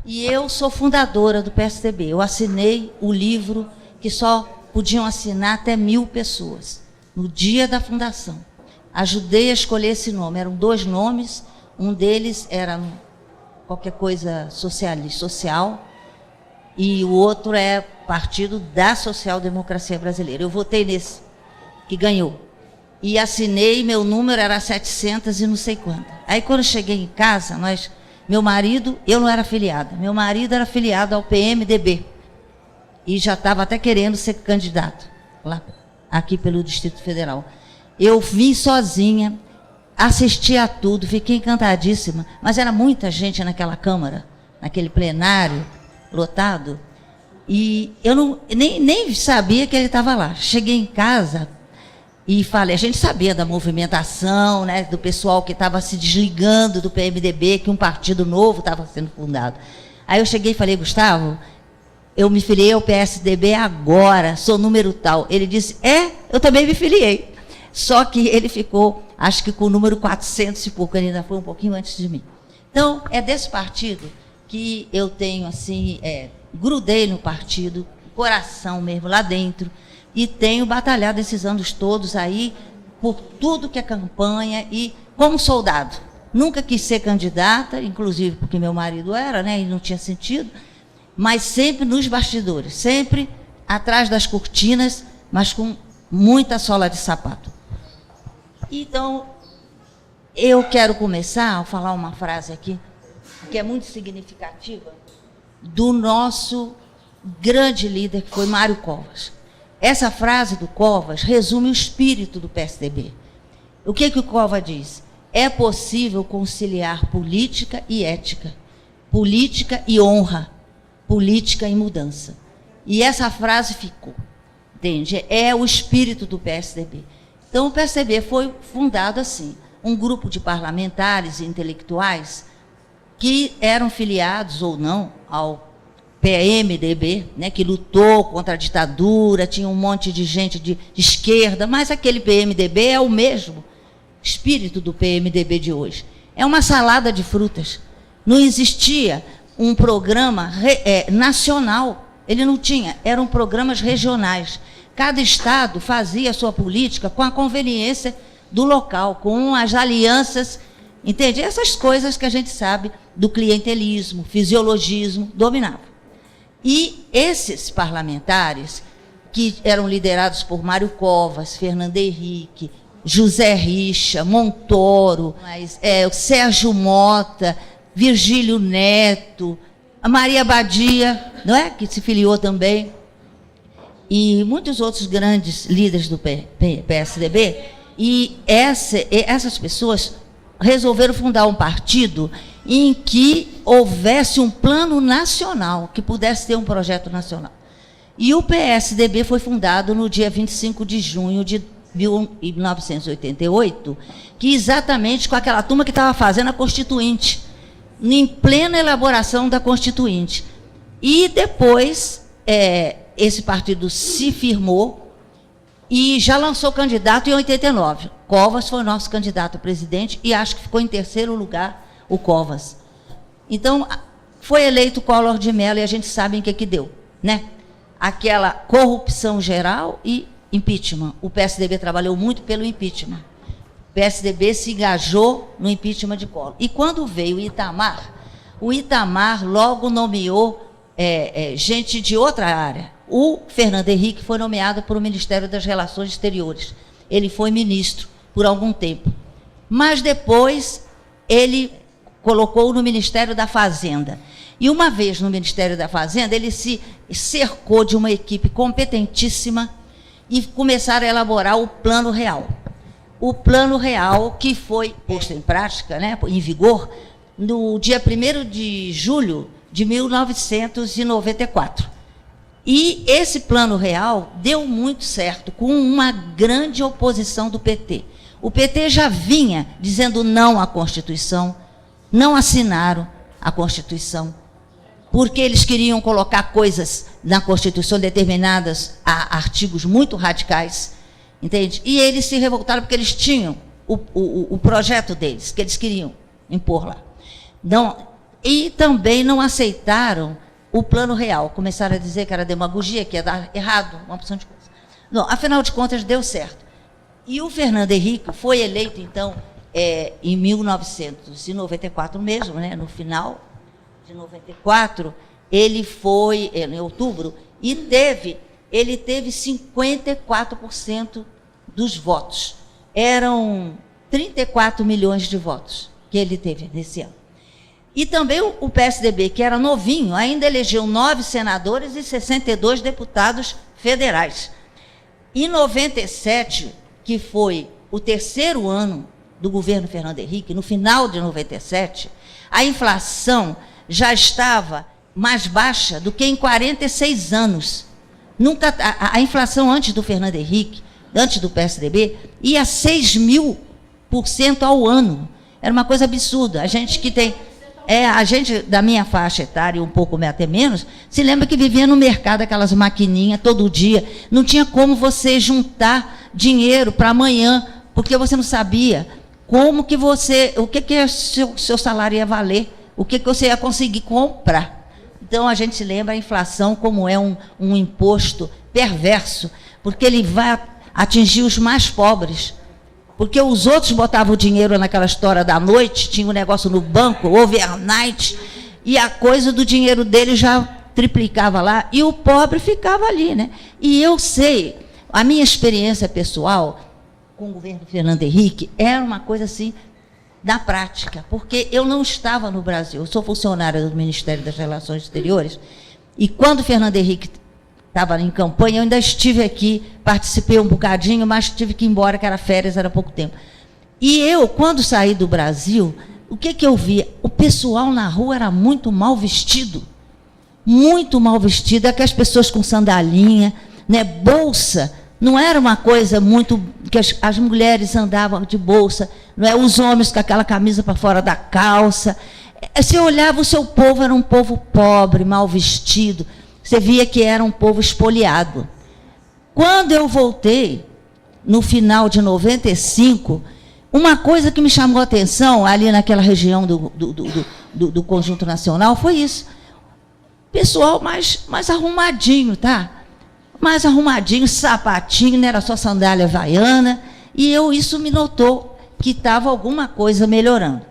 E eu sou fundadora do PSDB. Eu assinei o livro que só podiam assinar até 1000 pessoas, no dia da fundação. Ajudei a escolher esse nome. Eram 2 nomes, um deles era qualquer coisa social, e o outro é Partido da Social Democracia Brasileira. Eu votei nesse, que ganhou. E assinei, meu número era 700 e não sei quanto. Aí, quando eu cheguei em casa, meu marido, eu não era filiada, meu marido era filiado ao PMDB. E já estava até querendo ser candidato, lá, aqui pelo Distrito Federal. Eu vim sozinha, assisti a tudo, fiquei encantadíssima, mas era muita gente naquela Câmara, naquele plenário lotado, e eu nem sabia que ele estava lá. Cheguei em casa e falei, a gente sabia da movimentação, né, do pessoal que estava se desligando do PMDB, que um partido novo estava sendo fundado. Aí eu cheguei e falei, Gustavo, eu me filiei ao PSDB agora, sou número tal. Ele disse, eu também me filiei. Só que ele ficou, acho que com o número 400 e pouco, ele ainda foi um pouquinho antes de mim. Então, é desse partido que eu tenho, assim, grudei no partido, coração mesmo, lá dentro, e tenho batalhado esses anos todos aí, por tudo que é campanha, e como soldado. Nunca quis ser candidata, inclusive porque meu marido era, né, e não tinha sentido, mas sempre nos bastidores, sempre atrás das cortinas, mas com muita sola de sapato. Então, eu quero começar a falar uma frase aqui, que é muito significativa, do nosso grande líder, que foi Mário Covas. Essa frase do Covas resume o espírito do PSDB. O que o Covas diz? É possível conciliar política e ética, política e honra, política e mudança. E essa frase ficou, entende? É o espírito do PSDB. Então, o PSDB foi fundado assim, um grupo de parlamentares e intelectuais que eram filiados ou não ao PMDB, né, que lutou contra a ditadura, tinha um monte de gente de esquerda, mas aquele PMDB é o mesmo espírito do PMDB de hoje. É uma salada de frutas. Não existia um programa nacional, ele não tinha, eram programas regionais. Cada estado fazia a sua política com a conveniência do local, com as alianças, entende? Essas coisas que a gente sabe do clientelismo, fisiologismo, dominavam. E esses parlamentares, que eram liderados por Mário Covas, Fernando Henrique, José Richa, Montoro, o Sérgio Mota, Virgílio Neto, a Maria Badia, não é? Que se filiou também, e muitos outros grandes líderes do PSDB, e essas pessoas resolveram fundar um partido em que houvesse um plano nacional, que pudesse ter um projeto nacional. E o PSDB foi fundado no dia 25 de junho de 1988, que exatamente com aquela turma que estava fazendo a Constituinte, em plena elaboração da Constituinte. E depois, esse partido se firmou e já lançou candidato em 89. Covas foi nosso candidato a presidente e acho que ficou em terceiro lugar o Covas. Então, foi eleito Collor de Mello e a gente sabe em que deu, né? Aquela corrupção geral e impeachment. O PSDB trabalhou muito pelo impeachment. O PSDB se engajou no impeachment de Collor. E quando veio o Itamar logo nomeou gente de outra área. O Fernando Henrique foi nomeado para o Ministério das Relações Exteriores. Ele foi ministro por algum tempo. Mas depois ele colocou no Ministério da Fazenda. E uma vez no Ministério da Fazenda, ele se cercou de uma equipe competentíssima e começaram a elaborar o Plano Real. O Plano Real, que foi posto em prática, né, em vigor, no dia 1º de julho de 1994. E esse Plano Real deu muito certo, com uma grande oposição do PT. O PT já vinha dizendo não à Constituição, não assinaram a Constituição, porque eles queriam colocar coisas na Constituição determinadas a artigos muito radicais, entende? E eles se revoltaram porque eles tinham o projeto deles, que eles queriam impor lá. Não, E também não aceitaram o Plano Real. Começaram a dizer que era demagogia, que ia dar errado, uma opção de coisa. Não, afinal de contas, deu certo. E o Fernando Henrique foi eleito, então, em 1994 mesmo, né, no final de 94, ele foi, em outubro, e ele teve 54% dos votos. Eram 34 milhões de votos que ele teve nesse ano. E também o PSDB, que era novinho, ainda elegeu 9 senadores e 62 deputados federais. Em 97, que foi o terceiro ano do governo Fernando Henrique, no final de 97, a inflação já estava mais baixa do que em 46 anos. Nunca, a inflação antes do Fernando Henrique, antes do PSDB, ia 6.000% ao ano. Era uma coisa absurda. A gente que tem... a gente da minha faixa etária, um pouco até menos, se lembra que vivia no mercado, aquelas maquininhas todo dia. Não tinha como você juntar dinheiro para amanhã, porque você não sabia como que você... O que seu salário ia valer, o que você ia conseguir comprar. Então, a gente se lembra a inflação como é um imposto perverso, porque ele vai atingir os mais pobres. Porque os outros botavam o dinheiro naquela história da noite, tinha um negócio no banco, overnight, e a coisa do dinheiro dele já triplicava lá, e o pobre ficava ali, né? E eu sei, a minha experiência pessoal com o governo Fernando Henrique era uma coisa assim, da prática, porque eu não estava no Brasil, eu sou funcionária do Ministério das Relações Exteriores, e quando o Fernando Henrique estava em campanha, eu ainda estive aqui, participei um bocadinho, mas tive que ir embora, que era férias, era pouco tempo. E eu, quando saí do Brasil, o que eu via? O pessoal na rua era muito mal vestido, aquelas pessoas com sandalinha, né, bolsa. Não era uma coisa muito... que as mulheres andavam de bolsa, não é? Os homens com aquela camisa para fora da calça. Você olhava, o seu povo era um povo pobre, mal vestido. Você via que era um povo espoliado. Quando eu voltei, no final de 95, uma coisa que me chamou a atenção, ali naquela região do Conjunto Nacional, foi isso. Pessoal mais arrumadinho, tá? Mais arrumadinho, sapatinho, não era só sandália havaiana, e isso me notou que estava alguma coisa melhorando.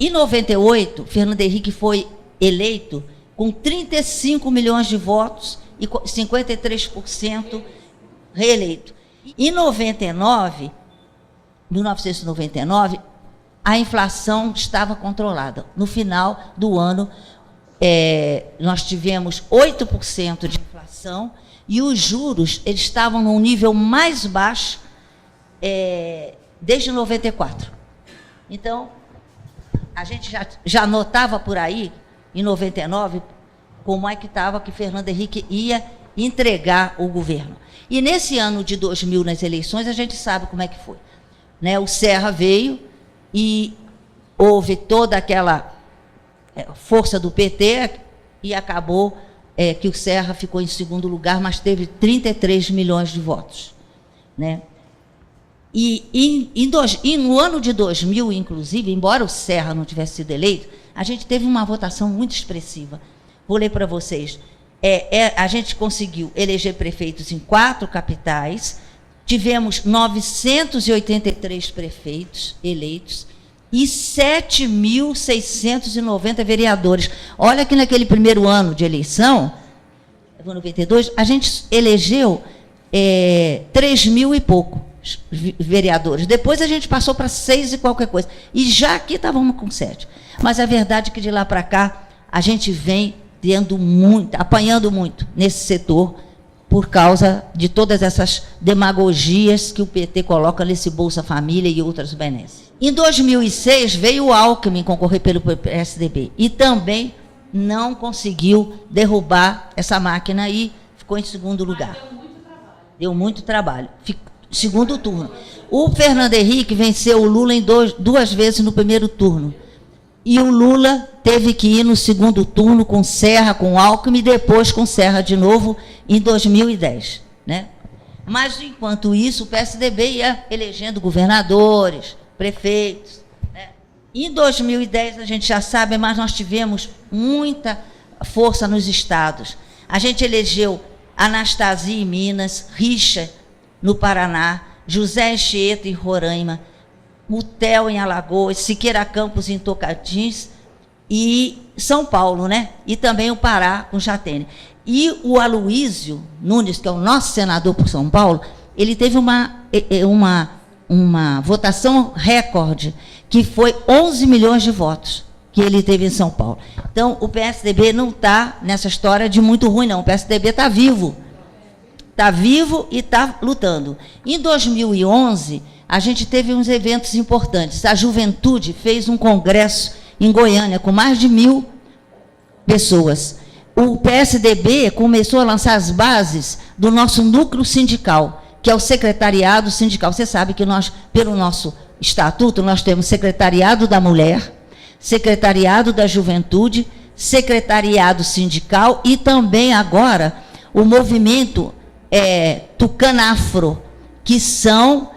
Em 98, Fernando Henrique foi eleito com 35 milhões de votos e 53% reeleito. Em 1999, a inflação estava controlada. No final do ano, nós tivemos 8% de inflação, e os juros eles estavam num nível mais baixo desde 94. Então, a gente já notava por aí, em 99, como é que estava, que Fernando Henrique ia entregar o governo. E nesse ano de 2000, nas eleições, a gente sabe como é que foi. Né? O Serra veio e houve toda aquela força do PT e acabou... que o Serra ficou em segundo lugar, mas teve 33 milhões de votos. Né? E no ano de 2000, inclusive, embora o Serra não tivesse sido eleito, a gente teve uma votação muito expressiva. Vou ler para vocês. A gente conseguiu eleger prefeitos em 4 capitais, tivemos 983 prefeitos eleitos, e 7.690 vereadores. Olha que naquele primeiro ano de eleição, 92, a gente elegeu 3.000 e pouco vereadores. Depois a gente passou para 6 e qualquer coisa. E já aqui estávamos com 7. Mas a verdade é que de lá para cá, a gente vem apanhando muito nesse setor, por causa de todas essas demagogias que o PT coloca nesse Bolsa Família e outras benesses. Em 2006, veio o Alckmin concorrer pelo PSDB e também não conseguiu derrubar essa máquina e ficou em segundo lugar. Deu muito trabalho. Segundo turno. O Fernando Henrique venceu o Lula em 2 vezes no primeiro turno. E o Lula teve que ir no segundo turno com Serra, com Alckmin, e depois com Serra de novo, em 2010. Né? Mas, enquanto isso, o PSDB ia elegendo governadores, prefeitos. Né? Em 2010, a gente já sabe, mas nós tivemos muita força nos estados. A gente elegeu Anastasia em Minas, Richa no Paraná, José Anchieta em Roraima, Mutel em Alagoas, Siqueira Campos em Tocantins e São Paulo, né? E também o Pará com Jatene. E o Aloísio Nunes, que é o nosso senador por São Paulo, ele teve uma votação recorde, que foi 11 milhões de votos que ele teve em São Paulo. Então, o PSDB não está nessa história de muito ruim, não. O PSDB está vivo. Está vivo e está lutando. Em 2011, a gente teve uns eventos importantes. A juventude fez um congresso em Goiânia, com mais de 1.000 pessoas. O PSDB começou a lançar as bases do nosso núcleo sindical, que é o secretariado sindical. Você sabe que nós, pelo nosso estatuto, nós temos secretariado da mulher, secretariado da juventude, secretariado sindical e também agora o movimento Tucanafro, que são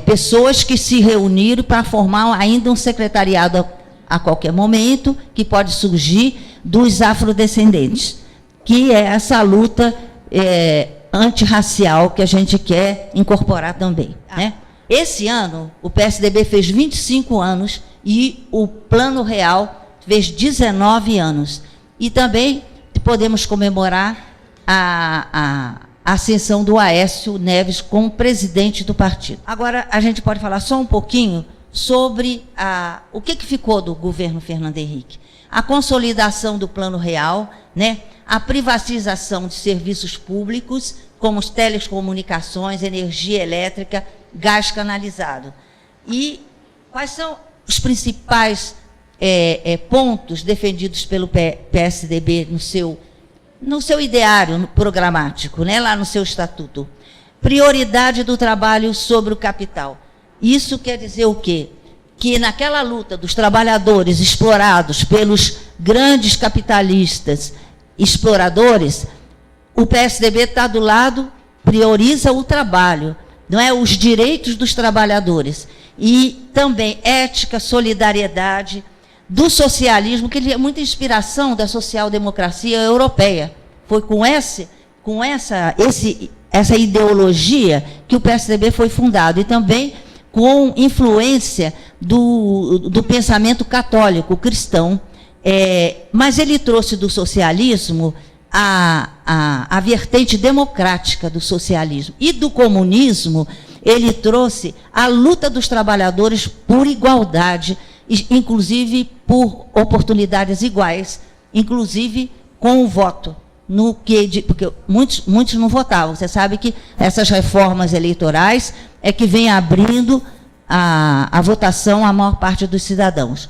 pessoas que se reuniram para formar ainda um secretariado a qualquer momento, que pode surgir dos afrodescendentes, que é essa luta antirracial que a gente quer incorporar também, né? Esse ano, o PSDB fez 25 anos e o Plano Real fez 19 anos. E também podemos comemorar a ascensão do Aécio Neves como presidente do partido. Agora, a gente pode falar só um pouquinho sobre o que ficou do governo Fernando Henrique. A consolidação do Plano Real, né? A privatização de serviços públicos, como as telecomunicações, energia elétrica, gás canalizado. E quais são os principais pontos defendidos pelo PSDB no seu ideário programático, né, lá no seu estatuto? Prioridade do trabalho sobre o capital. Isso quer dizer o quê? Que naquela luta dos trabalhadores explorados pelos grandes capitalistas exploradores, o PSDB está do lado, prioriza o trabalho, não é, os direitos dos trabalhadores, e também ética, solidariedade, do socialismo, que é muita inspiração da social-democracia europeia. Foi com essa ideologia que o PSDB foi fundado, e também com influência do pensamento católico, cristão, mas ele trouxe do socialismo a vertente democrática do socialismo, e do comunismo ele trouxe a luta dos trabalhadores por igualdade, inclusive por oportunidades iguais, inclusive com o voto, porque muitos não votavam. Você sabe que essas reformas eleitorais é que vem abrindo a votação à maior parte dos cidadãos.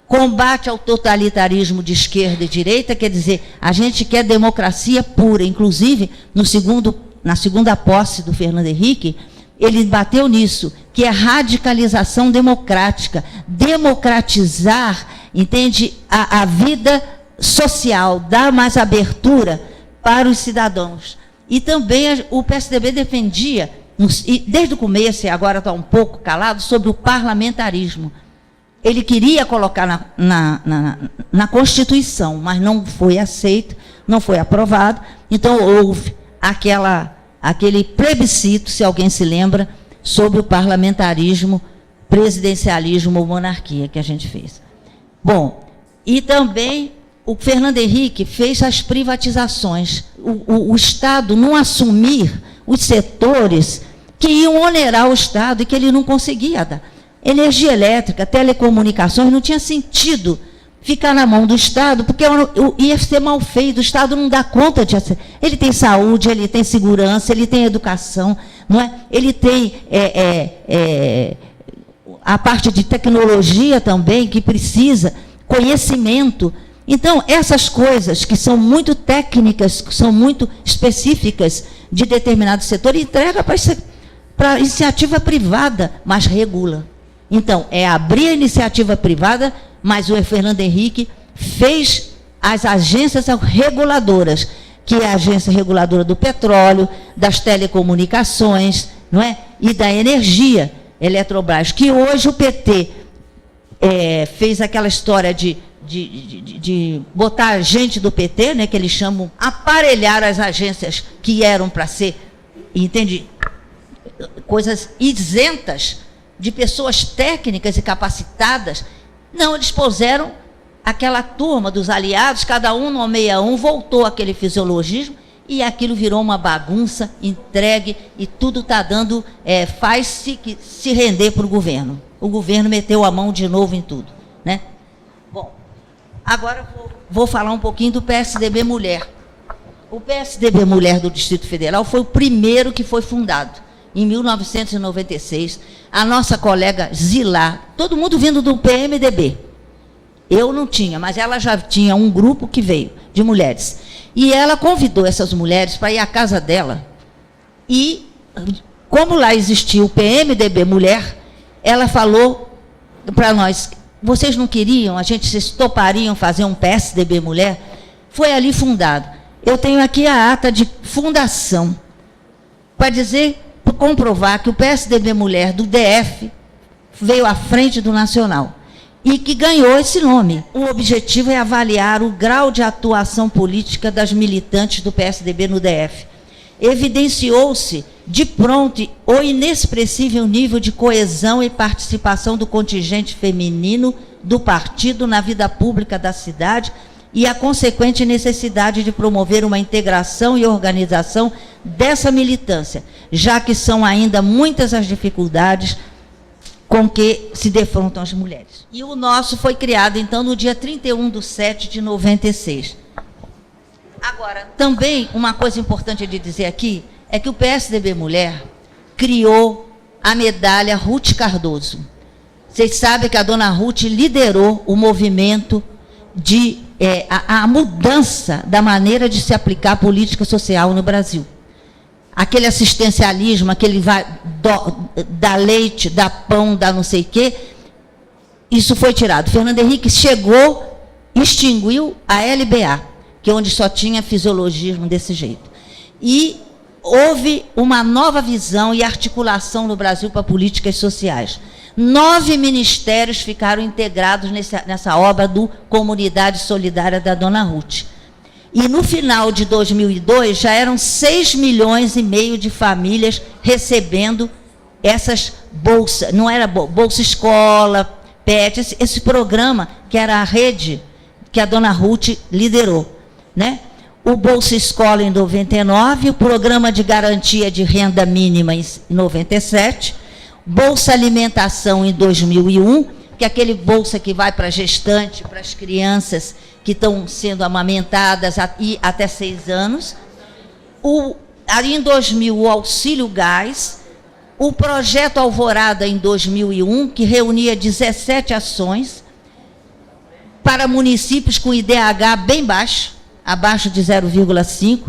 Combate ao totalitarismo de esquerda e direita, quer dizer, a gente quer democracia pura. Inclusive, na segunda posse do Fernando Henrique, ele bateu nisso, que é radicalização democrática, democratizar, entende, a vida social, dar mais abertura para os cidadãos. E também o PSDB defendia, desde o começo, e agora está um pouco calado, sobre o parlamentarismo. Ele queria colocar na Constituição, mas não foi aceito, não foi aprovado. Então, houve aquele plebiscito, se alguém se lembra, sobre o parlamentarismo, presidencialismo ou monarquia que a gente fez. Bom, e também o Fernando Henrique fez as privatizações. O Estado não assumir os setores que iam onerar o Estado e que ele não conseguia dar. Energia elétrica, telecomunicações, não tinha sentido ficar na mão do Estado, porque ia ser mal feito, o Estado não dá conta de... Ele tem saúde, ele tem segurança, ele tem educação, não é? Ele tem a parte de tecnologia também, que precisa, conhecimento. Então, essas coisas que são muito técnicas, que são muito específicas de determinado setor, entrega para a iniciativa privada, mas regula. Então, abrir a iniciativa privada, mas o Fernando Henrique fez as agências reguladoras, que é a agência reguladora do petróleo, das telecomunicações, não é? E da energia, Eletrobras, que hoje o PT fez aquela história de botar gente do PT, né, que eles chamam, aparelhar as agências que eram para ser, entende, coisas isentas de pessoas técnicas e capacitadas. Não, eles puseram aquela turma dos aliados, cada um nomeia um, voltou aquele fisiologismo, e aquilo virou uma bagunça, entregue, e tudo está dando, faz-se se render para o governo. O governo meteu a mão de novo em tudo, né? Bom, agora vou falar um pouquinho do PSDB Mulher. O PSDB Mulher do Distrito Federal foi o primeiro que foi fundado, em 1996. A nossa colega Zilá, todo mundo vindo do PMDB. Eu não tinha, mas ela já tinha um grupo que veio, de mulheres. E ela convidou essas mulheres para ir à casa dela. E, como lá existia o PMDB Mulher, ela falou para nós, vocês não queriam, vocês topariam fazer um PSDB Mulher? Foi ali fundado. Eu tenho aqui a ata de fundação, para dizer, para comprovar que o PSDB Mulher do DF veio à frente do Nacional e que ganhou esse nome. O objetivo é avaliar o grau de atuação política das militantes do PSDB no DF. Evidenciou-se de pronto o inexpressível nível de coesão e participação do contingente feminino do partido na vida pública da cidade e a consequente necessidade de promover uma integração e organização dessa militância, já que são ainda muitas as dificuldades com que se defrontam as mulheres. E o nosso foi criado, então, no dia 31/7/96. Agora, também, uma coisa importante de dizer aqui, é que o PSDB Mulher criou a medalha Ruth Cardoso. Vocês sabem que a dona Ruth liderou o movimento de a mudança da maneira de se aplicar a política social no Brasil. Aquele assistencialismo, aquele dá leite, dá pão, dá não sei o quê, isso foi tirado. Fernando Henrique chegou, extinguiu a LBA, que é onde só tinha fisiologismo desse jeito. E houve uma nova visão e articulação no Brasil para políticas sociais. 9 ministérios ficaram integrados nessa obra do Comunidade Solidária da Dona Ruth. E no final de 2002, já eram 6,5 milhões de famílias recebendo essas bolsas. Não era Bolsa Escola, PET, esse programa que era a rede que a Dona Ruth liderou, né? O Bolsa Escola em 99, o Programa de Garantia de Renda Mínima em 97, Bolsa Alimentação em 2001, que é aquele bolsa que vai para a gestante, para as crianças que estão sendo amamentadas até 6 anos. Ali em 2000, o Auxílio Gás, o Projeto Alvorada em 2001, que reunia 17 ações para municípios com IDH bem baixo, abaixo de 0,5.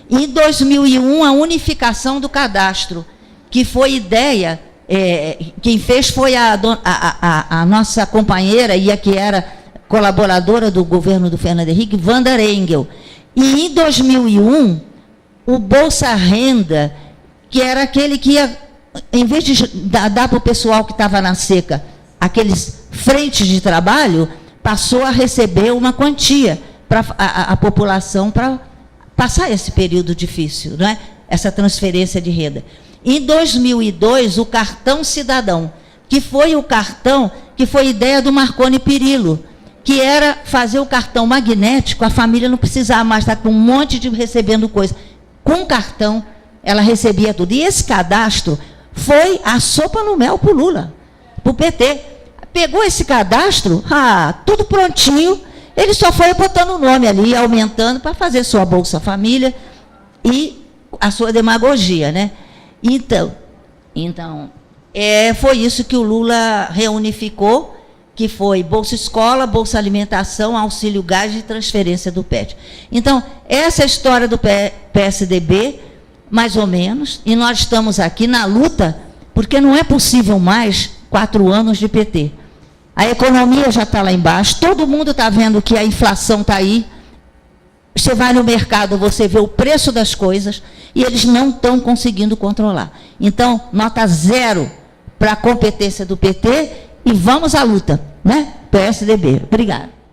E em 2001, a unificação do cadastro, que foi ideia, quem fez foi a nossa companheira, e a que era colaboradora do governo do Fernando Henrique, Wanda Engel. E em 2001, o Bolsa Renda, que era aquele que ia, em vez de dar para o pessoal que estava na seca aqueles frentes de trabalho, passou a receber uma quantia para a população para passar esse período difícil, não é? Essa transferência de renda. Em 2002, o Cartão Cidadão, que foi o cartão que foi ideia do Marconi Perillo, que era fazer o cartão magnético, a família não precisava mais estar com um monte de recebendo coisa. Com o cartão, ela recebia tudo. E esse cadastro foi a sopa no mel para o Lula, para o PT. Pegou esse cadastro, tudo prontinho, ele só foi botando o nome ali, aumentando, para fazer sua Bolsa Família e a sua demagogia, né? Então foi isso que o Lula reunificou, que foi Bolsa Escola, Bolsa Alimentação, Auxílio Gás e transferência do PET. Então, essa é a história do PSDB, mais ou menos, e nós estamos aqui na luta, porque não é possível mais 4 anos de PT. A economia já está lá embaixo, todo mundo está vendo que a inflação está aí. Você vai no mercado, você vê o preço das coisas e eles não estão conseguindo controlar. Então, nota 0 para a competência do PT e vamos à luta. né? PSDB. Obrigada.